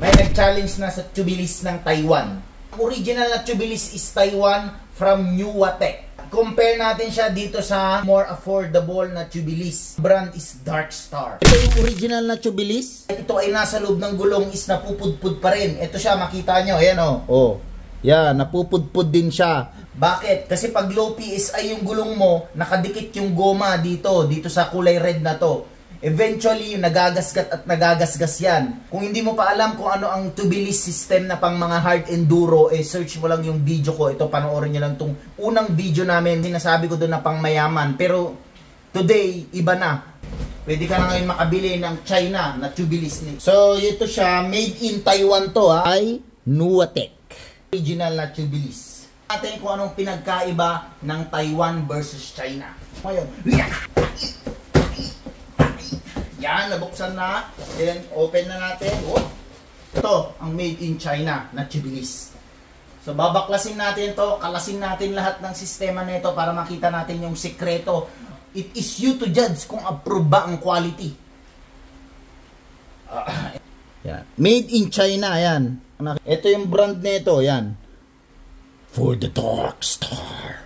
May nag-challenge na sa tubilis ng Taiwan. Original na tubilis is Taiwan from Nuwatec. Compare natin siya dito sa more affordable na tubilis. Brand is Dark Star. Ito yung original na tubilis. Ito ay nasa loob ng gulong is napupudpud pa rin. Ito siya, makita nyo. Ayan o. Oh. Yan, napupudpud din siya. Bakit? Kasi pag low PSI yung gulong mo, nakadikit yung goma dito sa kulay red na to. Eventually, nagagasgat at nagagasgas yan. Kung hindi mo pa alam kung ano ang tubilis system na pang mga hard enduro, search mo lang yung video ko. Ito, panoorin nyo lang itong unang video namin. Sinasabi ko doon na pang mayaman. Pero, today, iba na. Pwede ka na ngayon makabili ng China na tubilis. So, ito siya. Made in Taiwan to, ha. Ay Nuwatec. Original na tubilis. Natin kung anong pinagkaiba ng Taiwan versus China. Ngayon, yan, nabuksan na. Then, open na natin. Oh. Ito, ang made in China na tubilis. So, babaklasin natin to, kalasin natin lahat ng sistema nito para makita natin yung sekreto. It is you to judge kung approve ba ang quality. Yan. Made in China, yan. Ito yung brand nito, yan. For the Dark Star.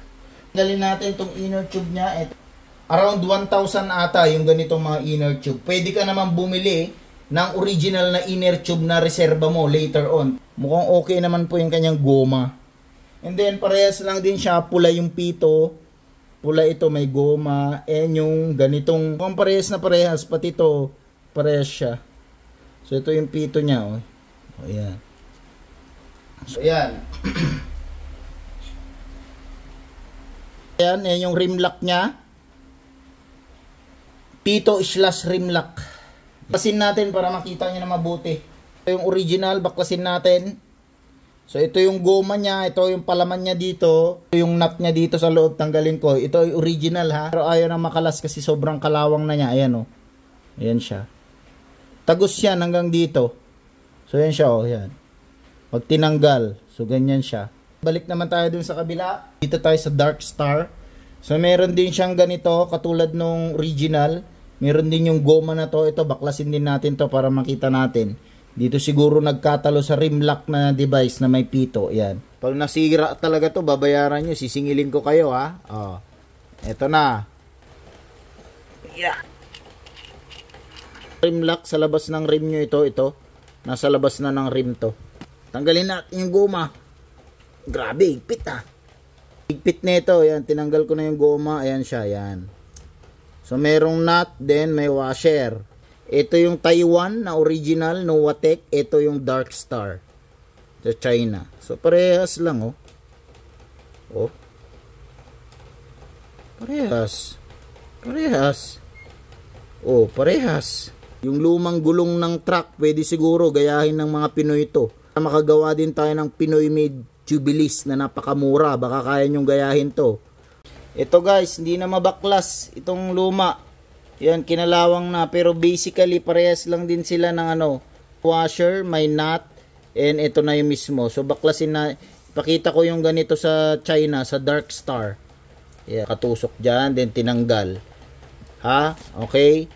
Galin natin itong inner tube niya. Ito. Around 1,000 ata yung ganitong mga inner tube. Pwede ka naman bumili ng original na inner tube na reserva mo later on. Mukhang okay naman po yung kanyang goma. And then parehas lang din siya, pula yung pito. Pula ito, may goma. And yung ganitong, mukhang parehas na parehas, pati ito, parehas siya. So ito yung pito niya. Oh. Oh, yan. So yan. Yan yung rim lock niya. Pito slash rim lock. Baklasin natin para makita nyo na mabuti. Ito yung original, baklasin natin. So ito yung goma niya, ito yung palaman niya dito, ito yung nut niya dito sa loob, tanggalin ko. Ito yung original ha. Pero ayaw na makalas kasi sobrang kalawang na niya. Ayan o. Ayan siya. Tagos yan hanggang dito. So ayan siya o. Ayan. Pag tinanggal, so ganyan siya. Balik naman tayo dun sa kabila. Dito tayo sa Dark Star. So meron din siyang ganito, katulad nung original. Meron din yung goma na to. Ito, baklasin din natin to para makita natin. Dito siguro nagkatalo sa rim lock na device na may pito. Yan. Pag nasira talaga to, babayaran nyo. Sisingilin ko kayo ha. Oh. Ito na. Yeah. Rim lock sa labas ng rim nyo ito. Ito. Nasa labas na ng rim to. Tanggalin natin yung goma. Grabe, higpit ha. Higpit nito. Yan. Tinanggal ko na yung goma. Ayan siya. Yan. So, merong nut, then may washer. Ito yung Taiwan na original, Nuwatec. Ito yung Dark Star. Sa China. So, parehas lang, oh. Oh. Parehas. Parehas. Oh, parehas. Yung lumang gulong ng truck, pwede siguro gayahin ng mga Pinoy ito. Makagawa din tayo ng Pinoy-made tubilis na napakamura. Baka kaya nyong gayahin to. Ito guys, hindi na mabaklas itong luma. Yan, kinalawang na. Pero basically, parehas lang din sila ng washer, may nut, and ito na yung mismo. So, baklasin na. Pakita ko yung ganito sa China, sa Dark Star. Yeah, katusok dyan, then tinanggal. Ha? Okay?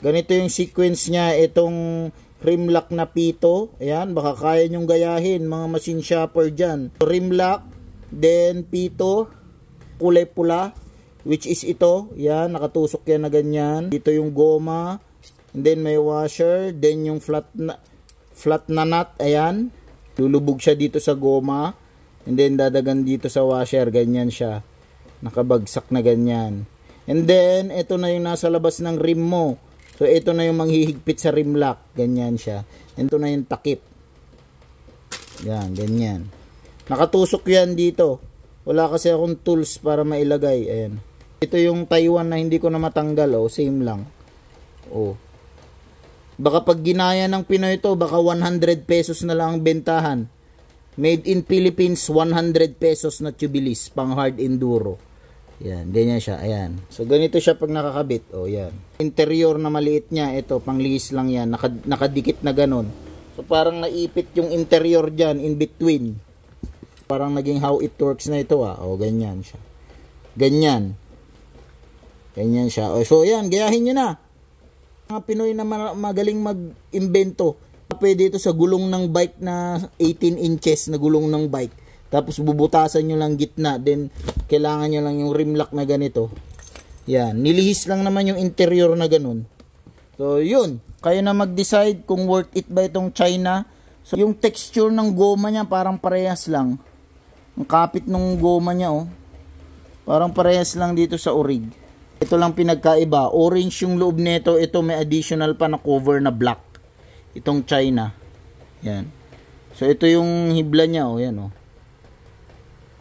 Ganito yung sequence niya. Itong rim lock na pito. Ayan, baka kaya nyong gayahin, mga machine shopper dyan. Rim lock, then pito, kulay pula, which is ito. Yan, nakatusok yan na ganyan. Dito yung goma, and then may washer, then yung flat na nut, ayan. Lulubog siya dito sa goma, and then dadagan dito sa washer, ganyan siya. Nakabagsak na ganyan. And then, ito na yung nasa labas ng rim mo. So, ito na yung manghihigpit sa rim lock. Ganyan siya. And ito na yung takip. Yan, ganyan. Nakatusok yan dito. Wala kasi akong tools para mailagay. Ayan. Ito yung Taiwan na hindi ko na matanggal. Oh, same lang. Oh. Baka pag ginaya ng Pinoy ito, baka 100 pesos na lang ang bentahan. Made in Philippines, 100 pesos na tubilis. Pang hard enduro. Yan, ganyan siya. Ayan. So, ganito siya pag nakakabit. Oh, yan. Interior na maliit niya. Ito, pang lihis lang yan. Nakadikit na ganun. So, parang naipit yung interior dyan, in between. Parang naging how it works na ito ah. O, ganyan siya. Ganyan. Ganyan siya. O, so, yan. Gayahin nyo na. Mga Pinoy na magaling mag-invento. Pwede ito sa gulong ng bike na 18 inches na gulong ng bike. Tapos bubutasan nyo lang gitna. Then kailangan nyo lang yung rim lock na ganito. Yan. Nilihis lang naman yung interior na ganun. So yun. Kayo na mag-decide kung worth it ba itong China. So yung texture ng goma niya parang parehas lang. Ang kapit ng goma niya oh. Parang parehas lang dito sa Orig. Ito lang pinagkaiba. Orange yung loob nito. Ito may additional pa na cover na black. Itong China. Yan. So ito yung hibla niya oh, yan oh.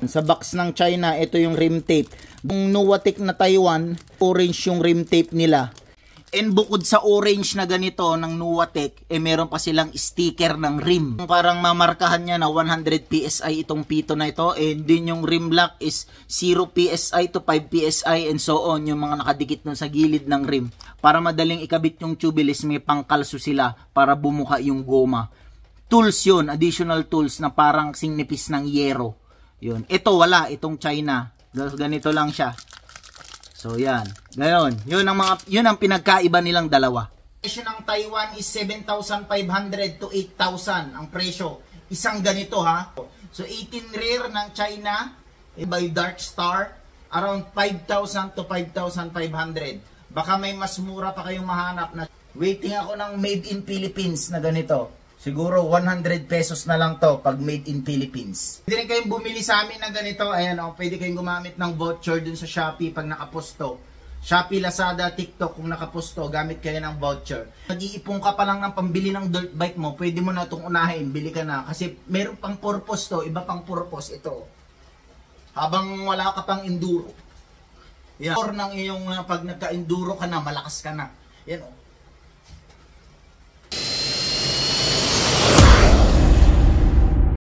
Sa box ng China, ito yung rim tape. Yung Nuwatek na Taiwan, orange yung rim tape nila. And bukod sa orange na ganito ng Nuwatek, meron pa silang sticker ng rim. Parang mamarkahan niya na 100 PSI itong pito na ito. And din yung rim lock is 0 PSI to 5 PSI and so on. Yung mga nakadikit nun sa gilid ng rim. Para madaling ikabit yung tubulis, may pangkalso sila para bumuka yung goma. Tools yun, additional tools na parang singnipis ng yero. Yun. Ito wala, itong China. Ganito lang siya. So yan. Ganon. Yun ang pinagkaiba nilang dalawa. Presyo ng Taiwan is 7,500 to 8,000 ang presyo. Isang ganito ha. So 18 rear ng China by Dark Star around 5,000 to 5,500. Baka may mas mura pa kayong mahanap na. Waiting ako ng made in Philippines na ganito. Siguro 100 pesos na lang to pag made in Philippines. Pwede rin kayong bumili sa amin ng ganito. Ayan o, pwede kayong gumamit ng voucher dun sa Shopee pag nakaposto. Shopee, Lazada, TikTok kung nakaposto, gamit kayo ng voucher. Nag-iipon ka pa lang ng pambili ng dirt bike mo, pwede mo na itong unahin, bili ka na. Kasi meron pang purpose to, iba pang purpose ito. Habang wala ka pang enduro. Yan. Or ng iyong pag nagka-enduro ka na, malakas ka na. Yan o.